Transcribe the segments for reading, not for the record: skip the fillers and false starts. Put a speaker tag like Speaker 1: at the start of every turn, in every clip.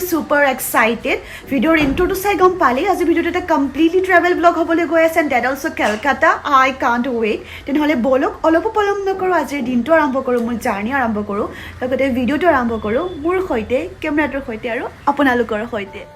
Speaker 1: super excited. Video intro to say gom pali. As a video to completely travel vlog hobole go and that also Calcutta. I can't wait. Then hole bolok olopo polom no koro as a dinto arambo koro mur journey arambo koro. Look at video to arambo koro. Mur hoite camera to hoite aro. Aponalu koro hoite.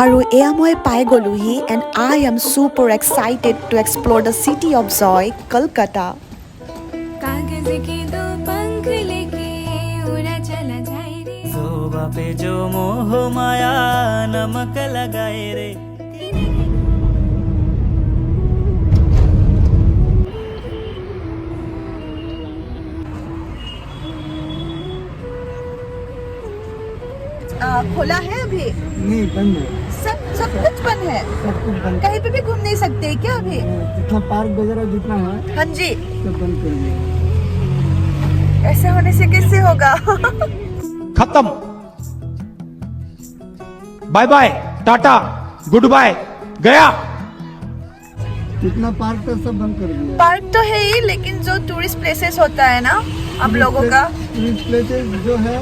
Speaker 1: Aru ea moi pai goluhi and I am super excited to explore the city of joy, Kolkata.
Speaker 2: कागज के दो पंख लेके उड़ा चला जाए रे
Speaker 3: जोबा पे जो मोह माया नमक लगाए रे
Speaker 1: खोला है अभी?
Speaker 4: नहीं, बंद है।
Speaker 1: सब कुछ बंद है।
Speaker 4: सब कुछ बंद।
Speaker 1: कहीं पे भी घूम नहीं सकते क्या अभी?
Speaker 4: जितना पार्क वगैरह जितना है
Speaker 1: हाँ जी।
Speaker 4: सब बंद कर दिया।
Speaker 1: ऐसे होने से कैसे होगा?
Speaker 5: खत्म। Bye bye, tata, goodbye, गया।
Speaker 4: जितना पार्क था सब बंद कर दिया।
Speaker 1: पार्क तो है ही, लेकिन जो टूरिस्ट प्लेसेस होता है ना आप लोगों का,
Speaker 4: टूरिस्ट प्लेसेस जो है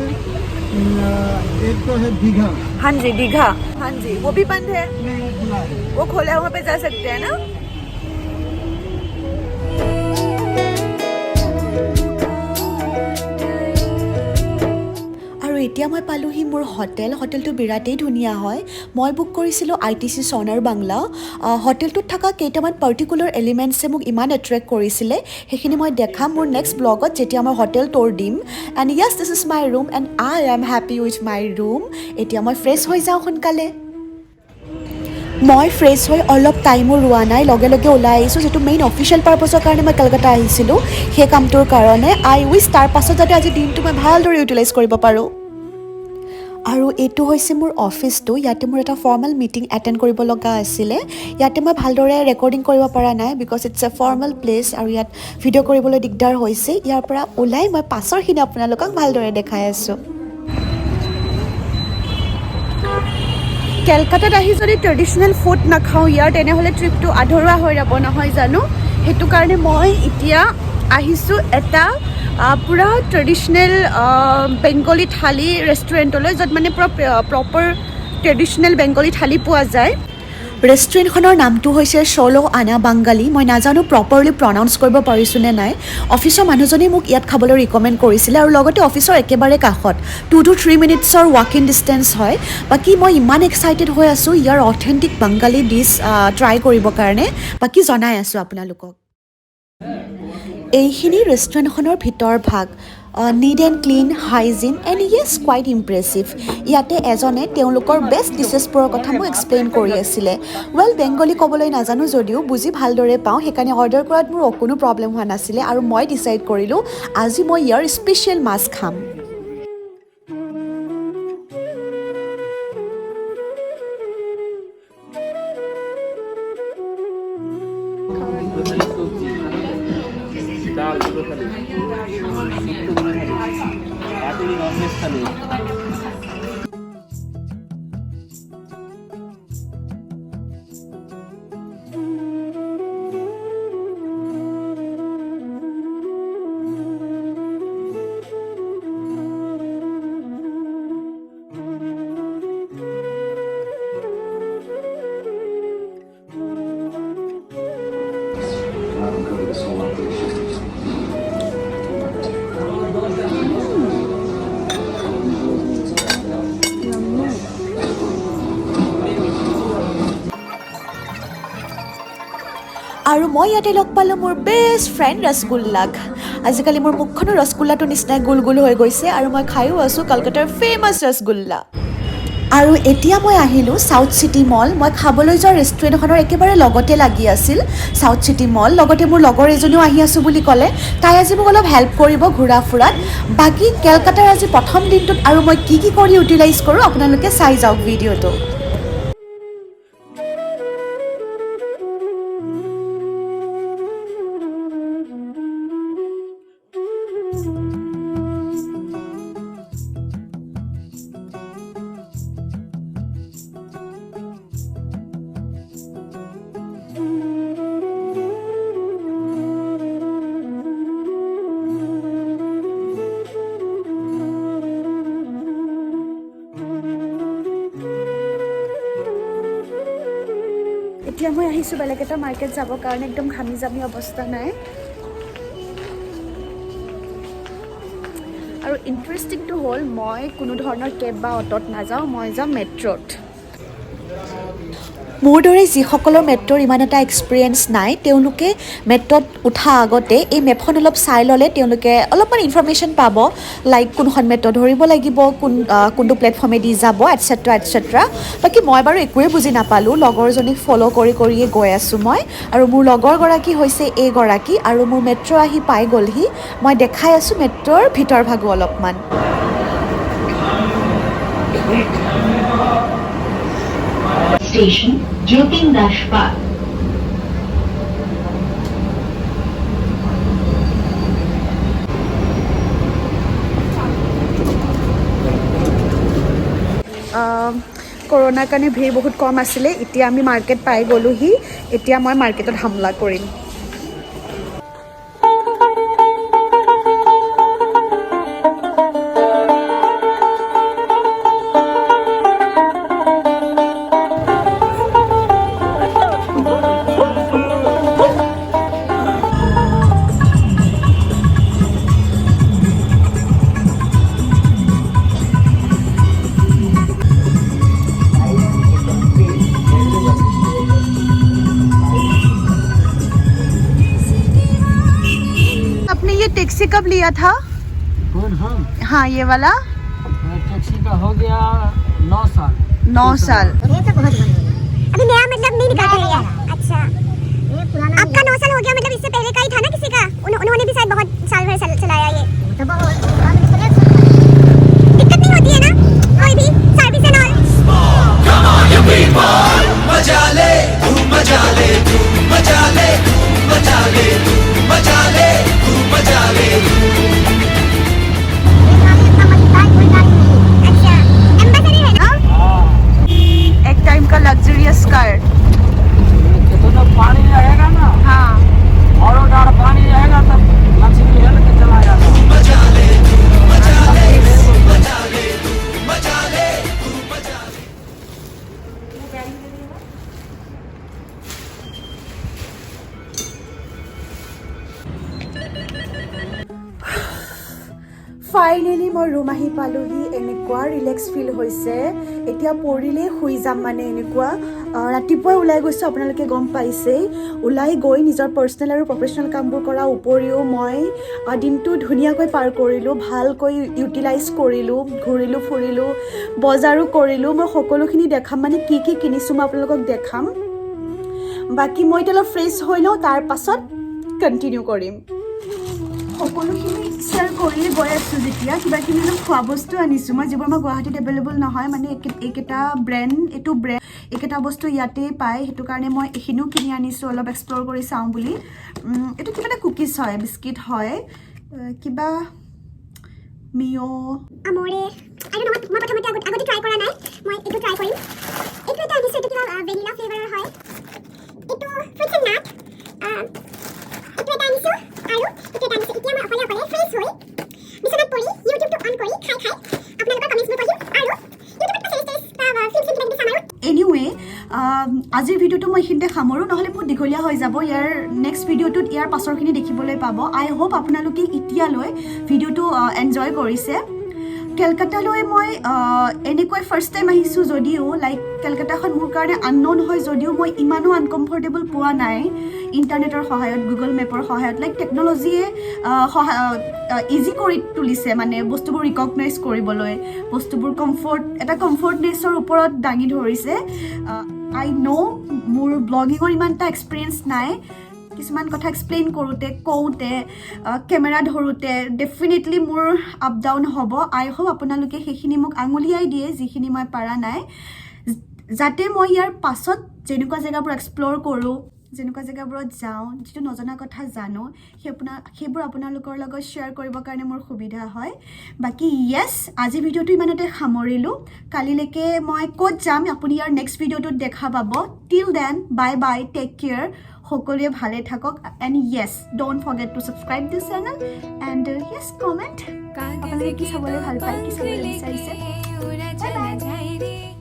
Speaker 4: एक तो है दीघा।
Speaker 1: हाँ जी दीघा, हाँ जी वो भी बंद है।
Speaker 4: नहीं, खुला है।
Speaker 1: वो खोला है, वहाँ पे जा सकते हैं ना। আৰু এতিয়া মই পালোহি মোৰ হোটেলটো বিৰাটেই ধুনীয়া হয়। মই বুক কৰিছিলোঁ ITC সোনাৰ বাংলা। হোটেলটোত থকা কেইটামান পাৰ্টিকুলাৰ এলিমেণ্টছে মোক ইমান এট্ৰেক্ট কৰিছিলে, সেইখিনি মই দেখাম মোৰ নেক্সট ব্লগত যেতিয়া মই হোটেল ট'ৰ দিম। And Yes, this is my room and I am happy with my room. এতিয়া মই ফ্ৰেছ হৈ যাওঁ সোনকালে। মই ফ্ৰেছ হৈ অলপ টাইমো ৰোৱা নাই, লগে লগে ওলাই আহিছোঁ, যিটো মেইন অফিচিয়েল পাৰ্পছৰ কাৰণে মই কলকাতা আহিছিলোঁ সেই কামটোৰ কাৰণে। আই উইচ তাৰ পাছত যাতে আজি দিনটো মই ভালদৰে ইউটিলাইজ কৰিব পাৰোঁ। আৰু এইটো হৈছে মোৰ অফিচটো। ইয়াতে মোৰ এটা ফৰ্মেল মিটিং এটেণ্ড কৰিব লগা আছিলে। ইয়াতে মই ভালদৰে ৰেকৰ্ডিং কৰিব পৰা নাই because it's a formal place আৰু ইয়াত ভিডিঅ' কৰিবলৈ দিগদাৰ হৈছে। ইয়াৰ পৰা ওলাই মই পাছৰখিনি আপোনালোকক ভালদৰে দেখাই আছোঁ। কেলকাতাত আহি যদি ট্ৰেডিশ্যনেল ফুড নাখাওঁ ইয়াৰ, তেনেহ'লে ট্ৰিপটো আধৰুৱা হৈ যাব নহয় জানো। সেইটো কাৰণে মই এতিয়া আহিছোঁ এটা পুৰা ট্ৰেডিশ্যনেল বেংগলী থালি ৰেষ্টুৰেণ্টলৈ, য'ত মানে পুৰা প্ৰপাৰ ট্ৰেডিশ্যনেল বেংগলী থালি পোৱা যায়। ৰেষ্টুৰেণ্টখনৰ নামটো হৈছে ষোলো আনা বাংগালী। মই নাজানো প্ৰপাৰলি প্ৰনাউন্স কৰিব পাৰিছোঁ নে নাই। অফিচৰ মানুহজনে মোক ইয়াত খাবলৈ ৰিকমেণ্ড কৰিছিলে আৰু লগতে অফিচৰ একেবাৰে কাষত 2 to 3 মিনিটছৰ ৱাকিং ডিষ্টেঞ্চ হয়। বাকী মই ইমান এক্সাইটেড হৈ আছোঁ ইয়াৰ অথেণ্টিক বাংগালী ডিছ ট্ৰাই কৰিবৰ কাৰণে। বাকী জনাই আছোঁ আপোনালোকক। এইখিনি ৰেষ্টুৰেণ্টখনৰ ভিতৰ ভাগ। Neat and clean, hygiene and yes quite impressive. ইয়াতে এজনে তেওঁলোকৰ বেষ্ট ডিছেছবোৰৰ কথা মোক এক্সপ্লেইন কৰি আছিলে। ৱেল, বেংগলী ক'বলৈ নাজানো যদিও বুজি ভালদৰে পাওঁ, সেইকাৰণে অৰ্ডাৰ কৰাত মোৰ অকণো প্ৰব্লেম হোৱা নাছিলে আৰু মই ডিচাইড কৰিলোঁ আজি মই ইয়াৰ স্পেচিয়েল মাছ খাম। আৰু মই ইয়াতে লগ পালোঁ মোৰ বেষ্ট ফ্ৰেণ্ড ৰসগোল্লাক। আজিকালি মোৰ মুখখনো ৰসগোল্লাটোৰ নিচিনাই গোল গোল হৈ গৈছে আৰু মই খায়ো আছোঁ কলকাতাৰ ফেমাছ ৰসগোল্লা। আৰু এতিয়া মই আহিলোঁ চাউথ চিটি মল। মই খাবলৈ যোৱা ৰেষ্টুৰেণ্টখনৰ একেবাৰে লগতে লাগি আছিল চাউথ চিটি মল। লগতে মোৰ লগৰ এজনীও আহি আছোঁ বুলি ক'লে, তাই আজি মোক অলপ হেল্প কৰিব ঘূৰা ফুৰাত। বাকী কেলকাতাৰ আজি প্ৰথম দিনটোত আৰু মই কি কি কৰি ইউটিলাইজ কৰোঁ আপোনালোকে চাই যাওক ভিডিঅ'টো।
Speaker 2: Thank you.
Speaker 1: এতিয়া মই আহিছোঁ বেলেগ এটা মাৰ্কেট যাবৰ কাৰণে, একদম ঘামি জামি অৱস্থা নাই। আৰু ইণ্টাৰেষ্টিংটো হ'ল মই কোনো ধৰণৰ কেব বা অ'টত নাযাওঁ, মই যাম মেট্ৰ'ত। মোৰ দৰে যিসকলৰ মেট্ৰ'ৰ ইমান এটা এক্সপিৰিয়েঞ্চ নাই, তেওঁলোকে মেট্ৰ'ত উঠা আগতে এই মেপখন অলপ চাই ল'লে তেওঁলোকে অলপমান ইনফৰমেশ্যন পাব, লাইক কোনখন মেট্ৰ' ধৰিব লাগিব, কোনটো প্লেটফৰ্মেদি যাব, এটচেট্ৰা এটচেট্ৰা। বাকী মই বাৰু একোৱেই বুজি নাপালোঁ, লগৰজনীক ফ'ল' কৰিয়ে গৈ আছোঁ মই। আৰু মোৰ লগৰগৰাকী হৈছে এইগৰাকী, আৰু মোৰ মেট্ৰ' আহি পাই গ'লহি। মই দেখাই আছোঁ মেট্ৰ'ৰ ভিতৰ ভাগো অলপমান।
Speaker 6: Station Jyotin Dash Park.
Speaker 1: কৰোণাৰ কাৰণে ভিৰ বহুত কম আছিলে, এতিয়া আমি মাৰ্কেট পাই গ'লোহি। এতিয়া মই মাৰ্কেটত হামলা কৰিম। आपने ये टैक्सी कब लिया था?
Speaker 4: कौन हम?
Speaker 1: हाँ, ये वाला
Speaker 4: टैक्सी का हो गया 9 साल।
Speaker 1: 9 साल।
Speaker 7: ये तो बहुत बड़ा है। अभी नया मतलब नहीं निकाल रही है। अच्छा, ये पुराना आपका 9 साल हो गया, मतलब इससे पहले का ही था ना किसी का? उन्होंने भी शायद बहुत साल भर चलाया ये। तो बहुत दिक्कत नहीं होती है ना कोई भी सर्विस एंड ऑल?
Speaker 8: मजा ले तू मजा ले तू मजा ले तू मजा ले तू मजा ले तू मजा ले
Speaker 7: अच्छा, एम्बेसडर है ना?
Speaker 1: एक टाइम का लग्जरियस कार।
Speaker 4: कितना पानी रहेगा ना,
Speaker 1: हाँ,
Speaker 4: और डार पानी रहेगा तब मछली हेल के चला जाता।
Speaker 8: मजा ले तू मजा ले तू मजा ले तू मजा ले तू मजा ले।
Speaker 1: ফাইনেলি মই ৰুম আহি পালোহি। এনেকুৱা ৰিলেক্স ফিল হৈছে, এতিয়া পৰিলেই শুই যাম মানে এনেকুৱা। ৰাতিপুৱাই ওলাই গৈছোঁ, আপোনালোকে গম পাইছেই। ওলাই গৈ নিজৰ পাৰ্চনেল আৰু প্ৰফেচনেল কামবোৰ কৰাৰ উপৰিও মই দিনটো ধুনীয়াকৈ পাৰ কৰিলোঁ, ভালকৈ ইউটিলাইজ কৰিলোঁ, ঘূৰিলোঁ ফুৰিলোঁ, বজাৰো কৰিলোঁ। মই সকলোখিনি দেখাম, মানে কি কি কিনিছোঁ মই আপোনালোকক দেখাম। বাকী মই এতিয়া অলপ ফ্ৰেছ হৈ লওঁ, তাৰ পাছত কণ্টিনিউ কৰিম। সকলোখিনি শ্বেয়াৰ কৰিয়ে গৈ আছোঁ। যেতিয়া কিবাকিবি অলপ খোৱা বস্তু আনিছোঁ মই, যিবোৰ আমাৰ গুৱাহাটীত এভেইলেবল নহয়, মানে এইকেইটা এইকেইটা বস্তু ইয়াতেই পায়, সেইটো কাৰণে মই এইখিনিও কিনি আনিছোঁ অলপ এক্সপ্ল'ৰ কৰি চাওঁ বুলি। এইটো কিবা এটা কুকিজ হয়, বিস্কিট হয়, কিবা মিঅ'
Speaker 7: আমৰে আই ডোন্ট নো, মই প্ৰথমতে আগতে ট্ৰাই কৰা নাই, মই এইটো ট্ৰাই কৰিম। এইটো এটা আনিছোঁ, এইটো কিবা ভেনিলা ফ্লেভাৰৰ হয়। এইটো ফ্ৰুটছ এণ্ড নাট। এইটো এটা আনিছোঁ আৰু এইটো এটা আনিছোঁ। এতিয়া মই অকলে ফ্ৰেছ হৈ বিচনাত পৰি ইউটিউবটো অন কৰি খাই আপোনালোকৰ কমেণ্টছবোৰ পঢ়িম আৰু ইউটিউবত ফিল্ম চাম আৰু
Speaker 1: এনিৱে আজিৰ ভিডিঅ'টো মই এইখিনিতে সামৰোঁ, নহ'লে বহুত দীঘলীয়া হৈ যাব। ইয়াৰ নেক্সট ভিডিঅ'টোত ইয়াৰ পাছৰখিনি দেখিবলৈ পাব। আই হোপ আপোনালোকে এতিয়ালৈ ভিডিঅ'টো এনজয় কৰিছে। কেলকাতালৈ মই এনেকৈ ফাৰ্ষ্ট টাইম আহিছোঁ যদিও, লাইক কেলকাতাখন মোৰ কাৰণে আনন'ন হয় যদিও মই ইমানো আনকমফৰ্টেবল পোৱা নাই ইণ্টাৰনেটৰ সহায়ত, গুগল মেপৰ সহায়ত। লাইক টেকন'লজিয়ে ইজি কৰি তুলিছে, মানে বস্তুবোৰ ৰিকগনাইজ কৰিবলৈ, বস্তুবোৰ এটা কমফৰ্টনেছৰ ওপৰত দাঙি ধৰিছে। আই ন' মোৰ ব্লগিঙৰ ইমান এটা এক্সপিৰিয়েঞ্চ নাই, কিছুমান কথা এক্সপ্লেইন কৰোঁতে কওঁতে কেমেৰা ধৰোঁতে ডেফিনেটলি মোৰ আপ ডাউন হ'ব। আই হোপ আপোনালোকে সেইখিনি মোক আঙুলিয়াই দিয়ে যিখিনি মই পাৰা নাই, যাতে মই ইয়াৰ পাছত যেনেকুৱা জেগাবোৰ এক্সপ্ল'ৰ কৰোঁ, যেনেকুৱা জেগাবোৰত যাওঁ, যিটো নজনা কথা জানো, সেইবোৰ আপোনালোকৰ লগত শ্বেয়াৰ কৰিবৰ কাৰণে মোৰ সুবিধা হয়। বাকী য়েছ, আজি ভিডিঅ'টো ইমানতে সামৰিলোঁ। কালিলৈকে মই ক'ত যাম আপুনি ইয়াৰ নেক্সট ভিডিঅ'টোত দেখা পাব। Till then bye bye, take care, সকলোৱে ভালে থাকক। And yes, don't forget to subscribe this channel and yes comment আপোনালোকে কি চাবলৈ ভাল পায়, কি চাবলৈ বিচাৰিছে।
Speaker 2: उड़ा चला जाए रे।